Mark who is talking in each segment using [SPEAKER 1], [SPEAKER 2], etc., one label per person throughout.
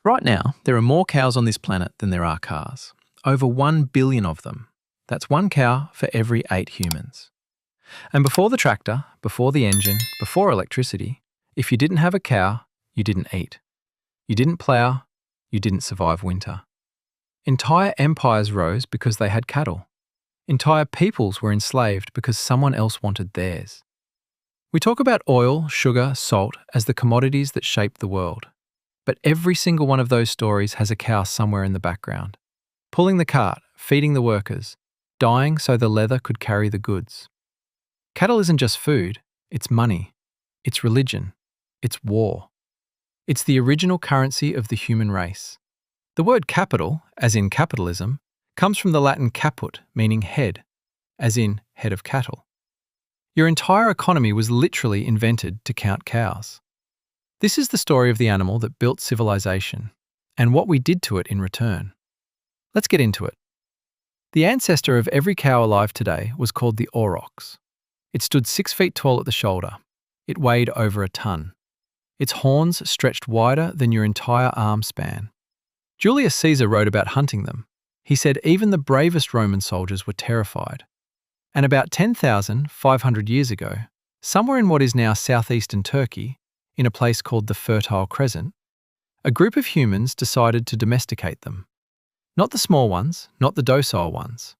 [SPEAKER 1] Right now, there are more cows on this planet than there are cars. Over 1 billion of them. That's one cow for every 8 humans. And before the tractor, before the engine, before electricity, if you didn't have a cow, you didn't eat. You didn't plough, you didn't survive winter. Entire empires rose because they had cattle. Entire peoples were enslaved because someone else wanted theirs. We talk about oil, sugar, salt as the commodities that shaped the world. But every single one of those stories has a cow somewhere in the background, pulling the cart, feeding the workers, dying so the leather could carry the goods. Cattle isn't just food, it's money, it's religion, it's war. It's the original currency of the human race. The word capital, as in capitalism, comes from the Latin caput, meaning head, as in head of cattle. Your entire economy was literally invented to count cows. This is the story of the animal that built civilization, and what we did to it in return. Let's get into it. The ancestor of every cow alive today was called the aurochs. It stood 6 feet tall at the shoulder. It weighed over a ton. Its horns stretched wider than your entire arm span. Julius Caesar wrote about hunting them. He said even the bravest Roman soldiers were terrified. And about 10,500 years ago, somewhere in what is now southeastern Turkey, in a place called the Fertile Crescent, a group of humans decided to domesticate them. Not the small ones, not the docile ones.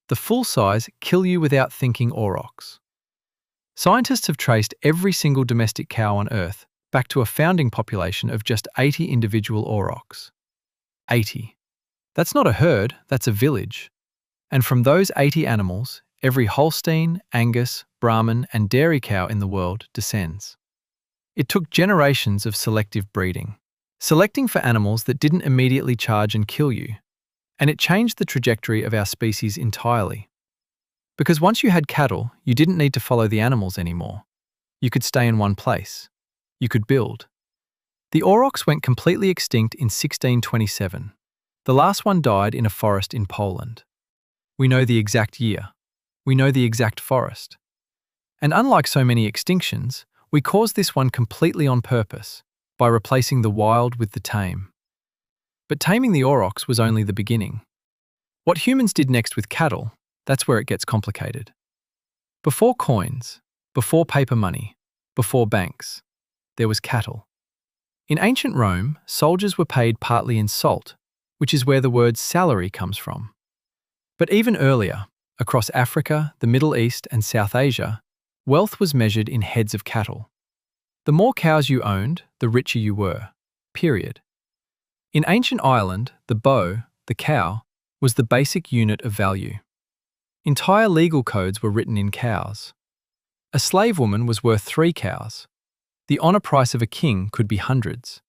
[SPEAKER 1] The full-size, kill-you-without-thinking aurochs. Scientists have traced every single domestic cow on Earth back to a founding population of just 80 individual aurochs. 80. That's not a herd, that's a village. And from those 80 animals, every Holstein, Angus, Brahman, and dairy cow in the world descends. It took generations of selective breeding, selecting for animals that didn't immediately charge and kill you, and it changed the trajectory of our species entirely. Because once you had cattle, you didn't need to follow the animals anymore. You could stay in one place. You could build. The aurochs went completely extinct in 1627. The last one died in a forest in Poland. We know the exact year. We know the exact forest. And unlike so many extinctions, we caused this one completely on purpose, by replacing the wild with the tame. But taming the aurochs was only the beginning. What humans did next with cattle, that's where it gets complicated. Before coins, before paper money, before banks, there was cattle. In ancient Rome, soldiers were paid partly in salt, which is where the word salary comes from. But even earlier, across Africa, the Middle East, and South Asia, wealth was measured in heads of cattle. The more cows you owned, the richer you were. Period. In ancient Ireland, the bow, the cow, was the basic unit of value. Entire legal codes were written in cows. A slave woman was worth 3 cows. The honour price of a king could be hundreds.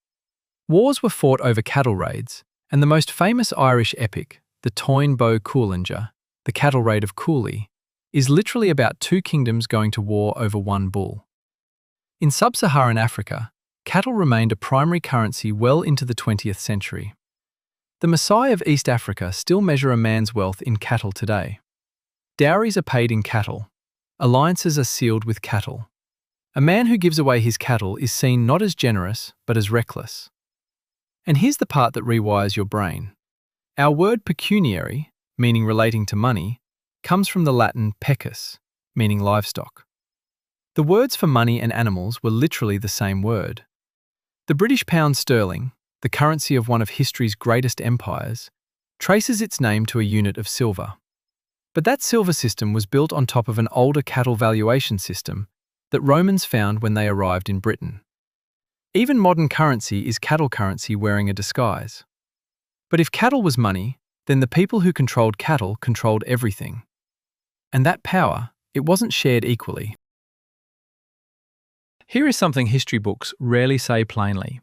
[SPEAKER 1] Wars were fought over cattle raids, and the most famous Irish epic, the Táin Bó Cúailnge, the cattle raid of Cooley, is literally about 2 kingdoms going to war over 1 bull. In sub-Saharan Africa, cattle remained a primary currency well into the 20th century. The Maasai of East Africa still measure a man's wealth in cattle today. Dowries are paid in cattle. Alliances are sealed with cattle. A man who gives away his cattle is seen not as generous, but as reckless. And here's the part that rewires your brain. Our word pecuniary, meaning relating to money, comes from the Latin pecus, meaning livestock. The words for money and animals were literally the same word. The British pound sterling, the currency of one of history's greatest empires, traces its name to a unit of silver. But that silver system was built on top of an older cattle valuation system that Romans found when they arrived in Britain. Even modern currency is cattle currency wearing a disguise. But if cattle was money, then the people who controlled cattle controlled everything. And that power, it wasn't shared equally. Here is something history books rarely say plainly.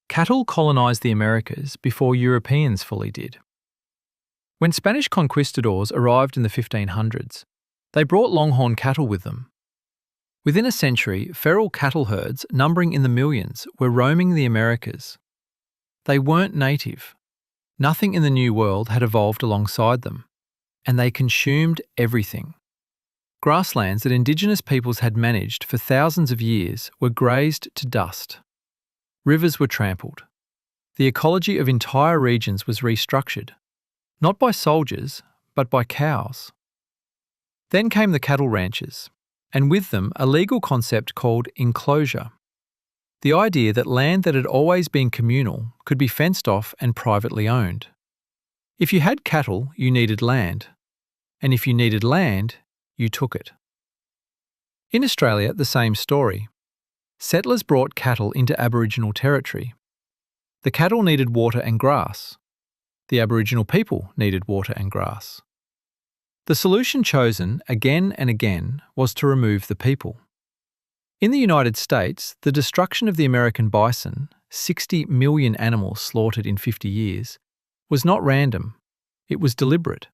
[SPEAKER 1] Cattle colonized the Americas before Europeans fully did. When Spanish conquistadors arrived in the 1500s, they brought longhorn cattle with them. Within a century, feral cattle herds numbering in the millions were roaming the Americas. They weren't native. Nothing in the New World had evolved alongside them, and they consumed everything. Grasslands that indigenous peoples had managed for thousands of years were grazed to dust. Rivers were trampled. The ecology of entire regions was restructured, not by soldiers, but by cows. Then came the cattle ranches, and with them a legal concept called enclosure. The idea that land that had always been communal could be fenced off and privately owned. If you had cattle, you needed land, and if you needed land, you took it. In Australia, the same story. Settlers brought cattle into Aboriginal territory. The cattle needed water and grass. The Aboriginal people needed water and grass. The solution chosen again and again was to remove the people. In the United States, the destruction of the American bison, 60 million animals slaughtered in 50 years, was not random. It was deliberate.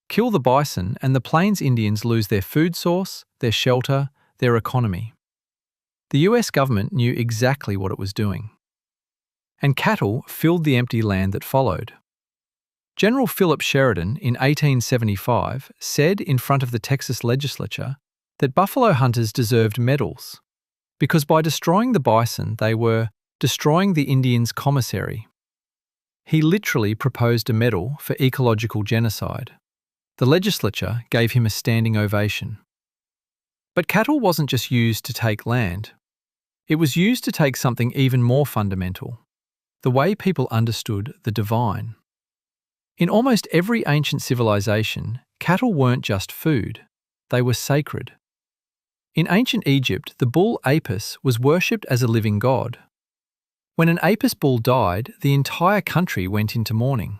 [SPEAKER 1] Kill the bison and the Plains Indians lose their food source, their shelter, their economy. The US government knew exactly what it was doing. And cattle filled the empty land that followed. General Philip Sheridan in 1875 said in front of the Texas legislature that buffalo hunters deserved medals because by destroying the bison they were destroying the Indians' commissary. He literally proposed a medal for ecological genocide. The legislature gave him a standing ovation. But cattle wasn't just used to take land. It was used to take something even more fundamental, the way people understood the divine. In almost every ancient civilization, cattle weren't just food, they were sacred. In ancient Egypt, the bull Apis was worshipped as a living god. When an Apis bull died, the entire country went into mourning.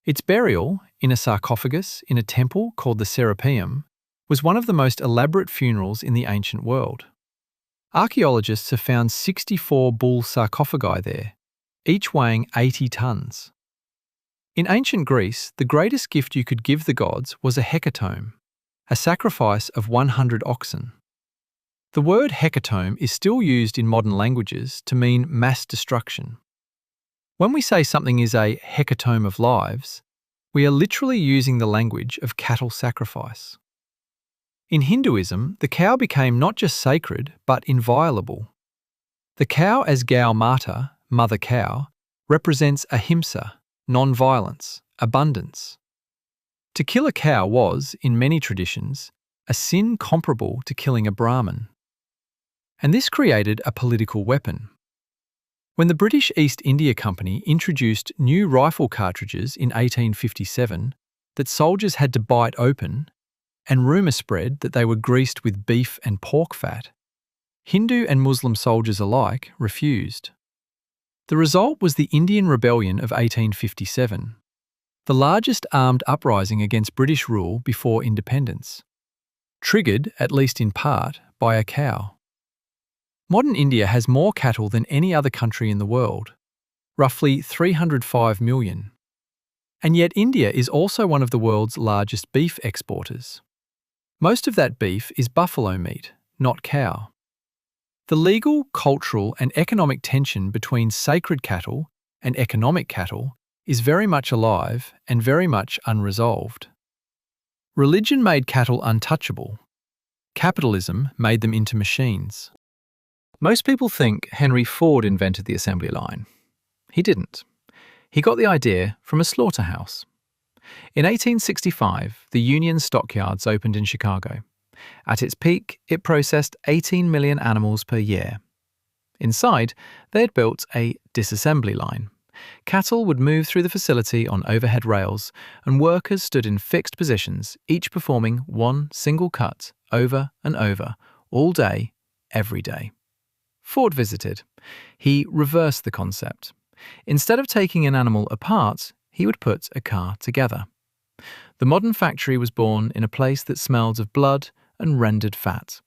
[SPEAKER 1] Its burial, in a sarcophagus in a temple called the Serapeum, was one of the most elaborate funerals in the ancient world. Archaeologists have found 64 bull sarcophagi there, each weighing 80 tons. In ancient Greece, the greatest gift you could give the gods was a hecatomb, a sacrifice of 100 oxen. The word hecatomb is still used in modern languages to mean mass destruction. When we say something is a hecatomb of lives, we are literally using the language of cattle sacrifice. In Hinduism, the cow became not just sacred, but inviolable. The cow as Gau Mata, mother cow, represents ahimsa, non-violence, abundance. To kill a cow was, in many traditions, a sin comparable to killing a Brahmin. And this created a political weapon. When the British East India Company introduced new rifle cartridges in 1857 that soldiers had to bite open, and rumour spread that they were greased with beef and pork fat, Hindu and Muslim soldiers alike refused. The result was the Indian Rebellion of 1857, the largest armed uprising against British rule before independence, triggered, at least in part, by a cow. Modern India has more cattle than any other country in the world, roughly 305 million. And yet India is also one of the world's largest beef exporters. Most of that beef is buffalo meat, not cow. The legal, cultural and economic tension between sacred cattle and economic cattle is very much alive and very much unresolved. Religion made cattle untouchable. Capitalism made them into machines. Most people think Henry Ford invented the assembly line. He didn't. He got the idea from a slaughterhouse. In 1865, the Union Stockyards opened in Chicago. At its peak, it processed 18 million animals per year. Inside, they had built a disassembly line. Cattle would move through the facility on overhead rails, and workers stood in fixed positions, each performing one single cut over and over, all day, every day. Ford visited. He reversed the concept. Instead of taking an animal apart, he would put a car together. The modern factory was born in a place that smelled of blood and rendered fat.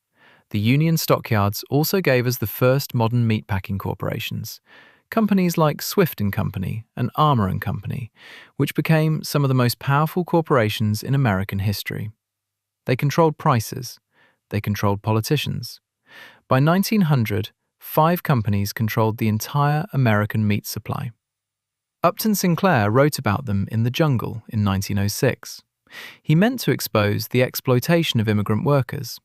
[SPEAKER 1] The Union Stockyards also gave us the first modern meatpacking corporations, companies like Swift & Company and Armour & Company, which became some of the most powerful corporations in American history. They controlled prices. They controlled politicians. By 1900, 5 companies controlled the entire American meat supply. Upton Sinclair wrote about them in The Jungle in 1906. He meant to expose the exploitation of immigrant workers.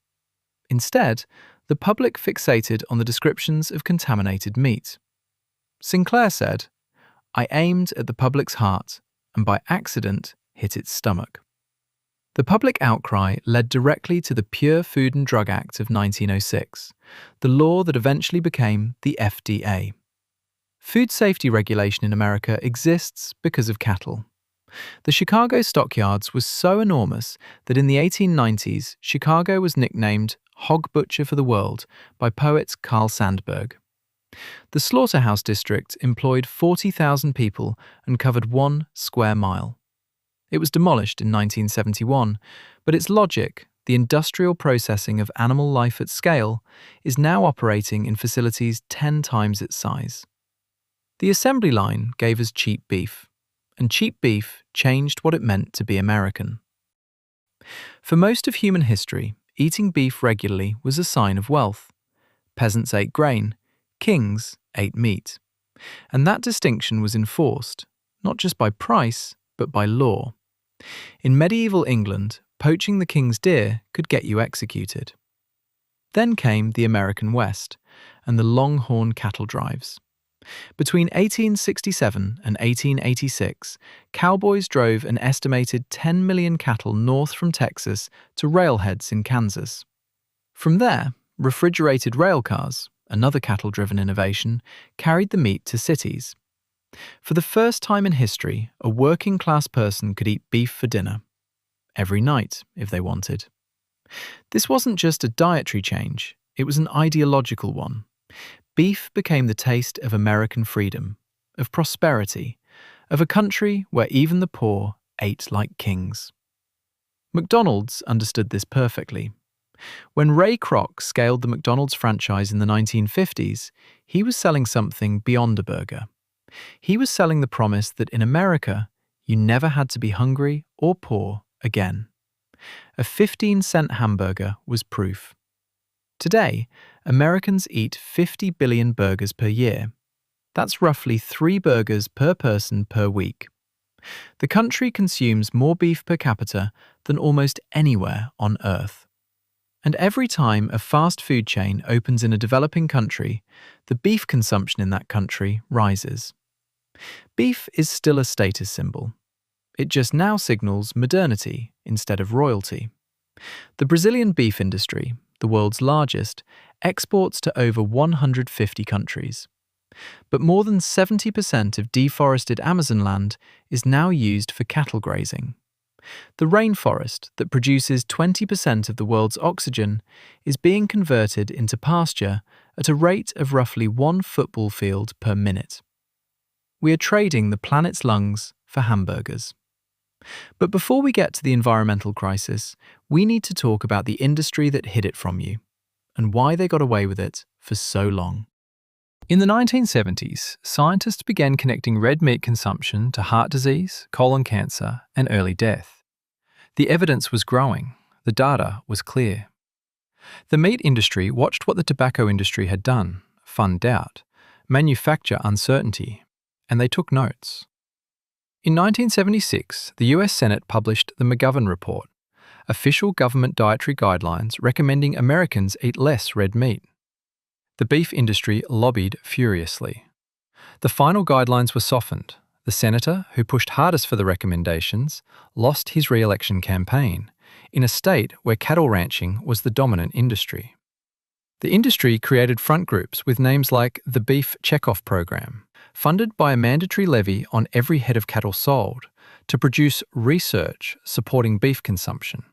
[SPEAKER 1] Instead, the public fixated on the descriptions of contaminated meat. Sinclair said, I aimed at the public's heart and by accident hit its stomach. The public outcry led directly to the Pure Food and Drug Act of 1906, the law that eventually became the FDA. Food safety regulation in America exists because of cattle. The Chicago stockyards was so enormous that in the 1890s, Chicago was nicknamed Hog Butcher for the World by poet Carl Sandburg. The slaughterhouse district employed 40,000 people and covered 1 square mile. It was demolished in 1971, but its logic, the industrial processing of animal life at scale, is now operating in facilities 10 times its size. The assembly line gave us cheap beef, and cheap beef changed what it meant to be American. For most of human history, eating beef regularly was a sign of wealth. Peasants ate grain, kings ate meat. And that distinction was enforced, not just by price, but by law. In medieval England, poaching the king's deer could get you executed. Then came the American West and the longhorn cattle drives. Between 1867 and 1886, cowboys drove an estimated 10 million cattle north from Texas to railheads in Kansas. From there, refrigerated railcars, another cattle-driven innovation, carried the meat to cities. For the first time in history, a working-class person could eat beef for dinner. Every night, if they wanted. This wasn't just a dietary change, it was an ideological one. Beef became the taste of American freedom, of prosperity, of a country where even the poor ate like kings. McDonald's understood this perfectly. When Ray Kroc scaled the McDonald's franchise in the 1950s, he was selling something beyond a burger. He was selling the promise that in America, you never had to be hungry or poor again. A 15-cent hamburger was proof. Today, Americans eat 50 billion burgers per year. That's roughly 3 burgers per person per week. The country consumes more beef per capita than almost anywhere on Earth. And every time a fast food chain opens in a developing country, the beef consumption in that country rises. Beef is still a status symbol. It just now signals modernity instead of royalty. The Brazilian beef industry, the world's largest, exports to over 150 countries. But more than 70% of deforested Amazon land is now used for cattle grazing. The rainforest that produces 20% of the world's oxygen is being converted into pasture at a rate of roughly 1 football field per minute. We are trading the planet's lungs for hamburgers. But before we get to the environmental crisis, we need to talk about the industry that hid it from you and why they got away with it for so long. In the 1970s, scientists began connecting red meat consumption to heart disease, colon cancer, and early death. The evidence was growing. The data was clear. The meat industry watched what the tobacco industry had done, fund doubt, manufacture uncertainty, and they took notes. In 1976, the US Senate published the McGovern Report, official government dietary guidelines recommending Americans eat less red meat. The beef industry lobbied furiously. The final guidelines were softened. The senator who pushed hardest for the recommendations lost his re-election campaign in a state where cattle ranching was the dominant industry. The industry created front groups with names like the Beef Checkoff Program, funded by a mandatory levy on every head of cattle sold, to produce research supporting beef consumption.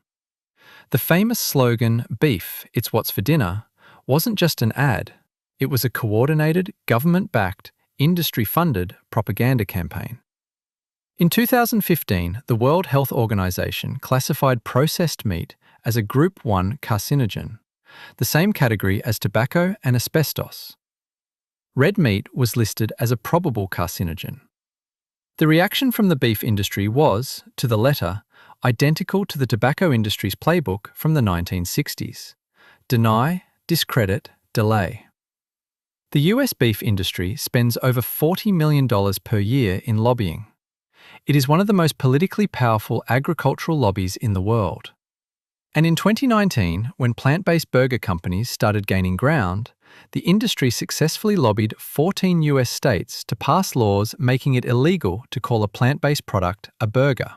[SPEAKER 1] The famous slogan, "Beef, it's what's for dinner," wasn't just an ad, it was a coordinated, government-backed, industry-funded propaganda campaign. In 2015, the World Health Organization classified processed meat as a Group 1 carcinogen, the same category as tobacco and asbestos. Red meat was listed as a probable carcinogen. The reaction from the beef industry was, to the letter, identical to the tobacco industry's playbook from the 1960s. Deny, discredit, delay. The US beef industry spends over $40 million per year in lobbying. It is one of the most politically powerful agricultural lobbies in the world. And in 2019, when plant-based burger companies started gaining ground, the industry successfully lobbied 14 US states to pass laws making it illegal to call a plant-based product a burger.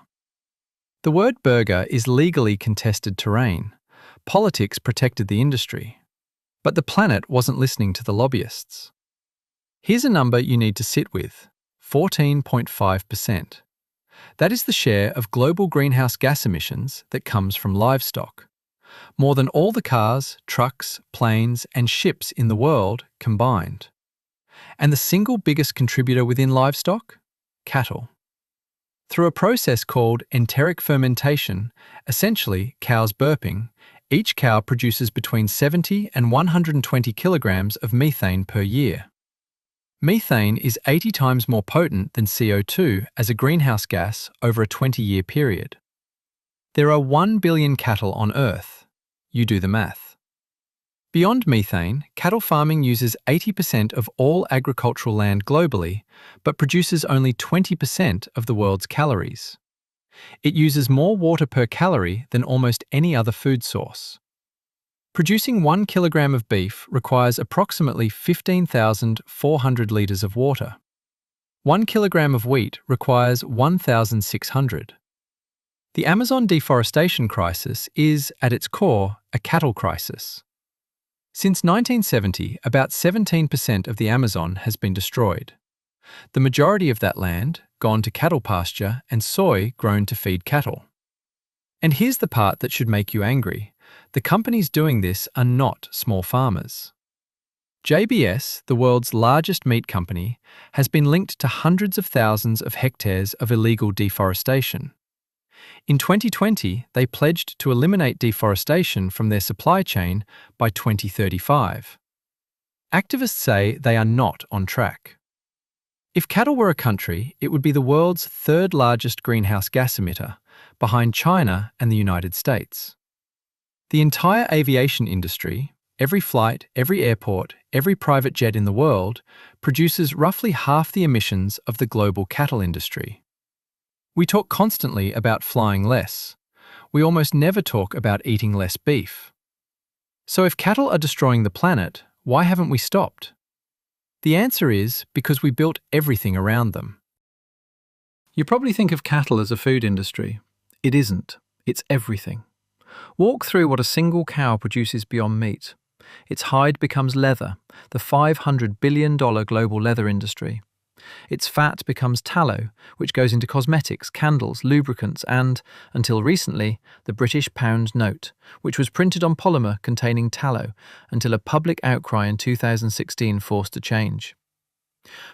[SPEAKER 1] The word burger is legally contested terrain. Politics protected the industry. But the planet wasn't listening to the lobbyists. Here's a number you need to sit with: 14.5%. That is the share of global greenhouse gas emissions that comes from livestock. More than all the cars, trucks, planes, and ships in the world combined. And the single biggest contributor within livestock? Cattle. Through a process called enteric fermentation, essentially cows burping, each cow produces between 70 and 120 kilograms of methane per year. Methane is 80 times more potent than CO2 as a greenhouse gas over a 20-year period. There are 1 billion cattle on Earth. You do the math. Beyond methane, cattle farming uses 80% of all agricultural land globally, but produces only 20% of the world's calories. It uses more water per calorie than almost any other food source. Producing 1 kilogram of beef requires approximately 15,400 litres of water. 1 kilogram of wheat requires 1,600. The Amazon deforestation crisis is, at its core, a cattle crisis. Since 1970, about 17% of the Amazon has been destroyed. The majority of that land gone to cattle pasture and soy grown to feed cattle. And here's the part that should make you angry. The companies doing this are not small farmers. JBS, the world's largest meat company, has been linked to hundreds of thousands of hectares of illegal deforestation. In 2020, they pledged to eliminate deforestation from their supply chain by 2035. Activists say they are not on track. If cattle were a country, it would be the world's third largest greenhouse gas emitter, behind China and the United States. The entire aviation industry, every flight, every airport, every private jet in the world, produces roughly half the emissions of the global cattle industry. We talk constantly about flying less. We almost never talk about eating less beef. So if cattle are destroying the planet, why haven't we stopped? The answer is because we built everything around them. You probably think of cattle as a food industry. It isn't. It's everything. Walk through what a single cow produces beyond meat. Its hide becomes leather, the $500 billion global leather industry. Its fat becomes tallow, which goes into cosmetics, candles, lubricants and, until recently, the British pound note, which was printed on polymer containing tallow until a public outcry in 2016 forced a change.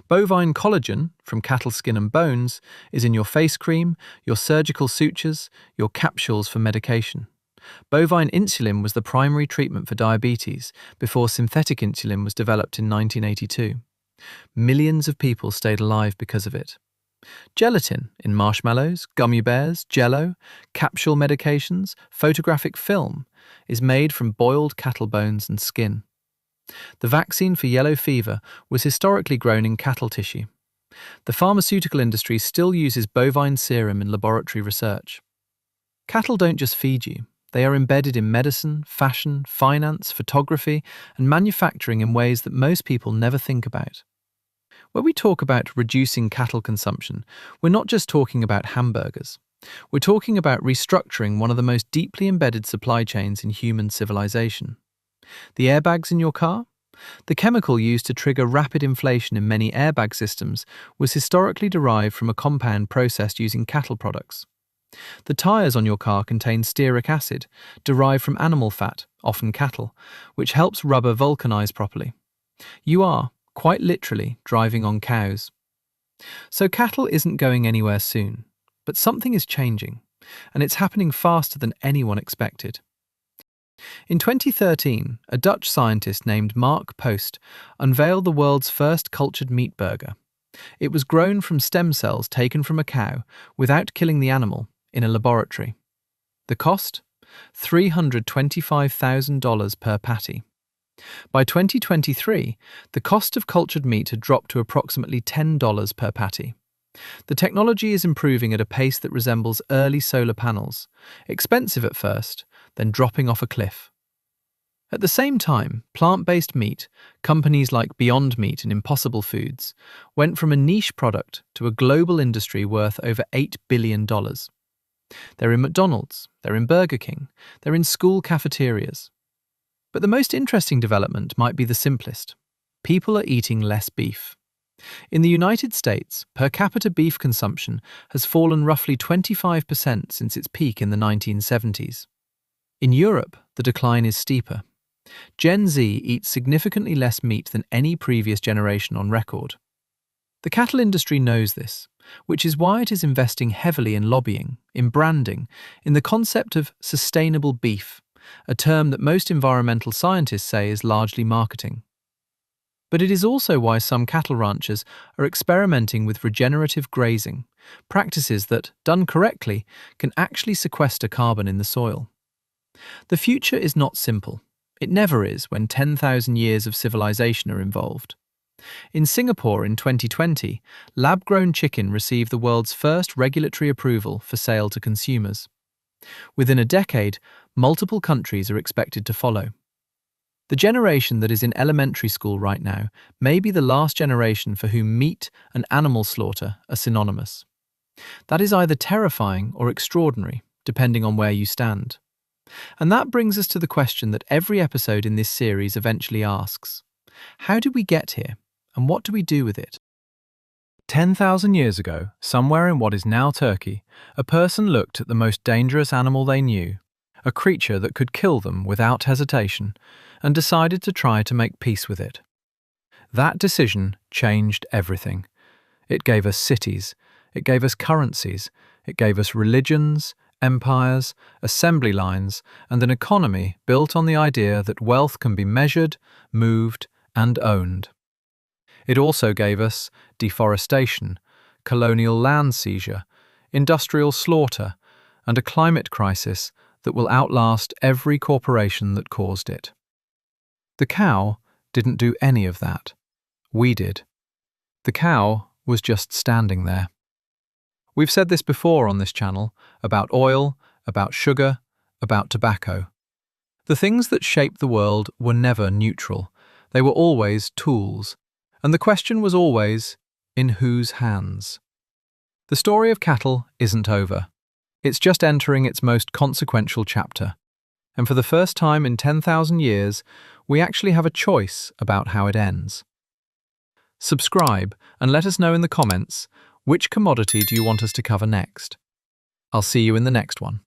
[SPEAKER 1] Bovine collagen, from cattle skin and bones, is in your face cream, your surgical sutures, your capsules for medication. Bovine insulin was the primary treatment for diabetes before synthetic insulin was developed in 1982. Millions of people stayed alive because of it. Gelatin in marshmallows, gummy bears, jello, capsule medications, photographic film is made from boiled cattle bones and skin. The vaccine for yellow fever was historically grown in cattle tissue. The pharmaceutical industry still uses bovine serum in laboratory research. Cattle don't just feed you. They are embedded in medicine, fashion, finance, photography, and manufacturing in ways that most people never think about. When we talk about reducing cattle consumption, we're not just talking about hamburgers. We're talking about restructuring one of the most deeply embedded supply chains in human civilization. The airbags in your car? The chemical used to trigger rapid inflation in many airbag systems was historically derived from a compound processed using cattle products. The tyres on your car contain stearic acid, derived from animal fat, often cattle, which helps rubber vulcanize properly. You are, quite literally, driving on cows. So cattle isn't going anywhere soon, but something is changing, and it's happening faster than anyone expected. In 2013, a Dutch scientist named Mark Post unveiled the world's first cultured meat burger. It was grown from stem cells taken from a cow without killing the animal in a laboratory. The cost? $325,000 per patty. By 2023, the cost of cultured meat had dropped to approximately $10 per patty. The technology is improving at a pace that resembles early solar panels, expensive at first, then dropping off a cliff. At the same time, plant-based meat, companies like Beyond Meat and Impossible Foods, went from a niche product to a global industry worth over $8 billion. They're in McDonald's, they're in Burger King, they're in school cafeterias. But the most interesting development might be the simplest. People are eating less beef. In the United States, per capita beef consumption has fallen roughly 25% since its peak in the 1970s. In Europe, the decline is steeper. Gen Z eats significantly less meat than any previous generation on record. The cattle industry knows this, which is why it is investing heavily in lobbying, in branding, in the concept of sustainable beef, a term that most environmental scientists say is largely marketing. But it is also why some cattle ranchers are experimenting with regenerative grazing, practices that, done correctly, can actually sequester carbon in the soil. The future is not simple. It never is when 10,000 years of civilization are involved. In Singapore in 2020, lab-grown chicken received the world's first regulatory approval for sale to consumers. Within a decade, multiple countries are expected to follow. The generation that is in elementary school right now may be the last generation for whom meat and animal slaughter are synonymous. That is either terrifying or extraordinary, depending on where you stand. And that brings us to the question that every episode in this series eventually asks. How did we get here, and what do we do with it? 10,000 years ago, somewhere in what is now Turkey, a person looked at the most dangerous animal they knew, a creature that could kill them without hesitation, and decided to try to make peace with it. That decision changed everything. It gave us cities, it gave us currencies, it gave us religions, empires, assembly lines, and an economy built on the idea that wealth can be measured, moved, and owned. It also gave us deforestation, colonial land seizure, industrial slaughter, and a climate crisis that will outlast every corporation that caused it. The cow didn't do any of that. We did. The cow was just standing there. We've said this before on this channel, about oil, about sugar, about tobacco. The things that shaped the world were never neutral. They were always tools. And the question was always, in whose hands? The story of cattle isn't over. It's just entering its most consequential chapter. And for the first time in 10,000 years, we actually have a choice about how it ends. Subscribe and let us know in the comments, which commodity do you want us to cover next? I'll see you in the next one.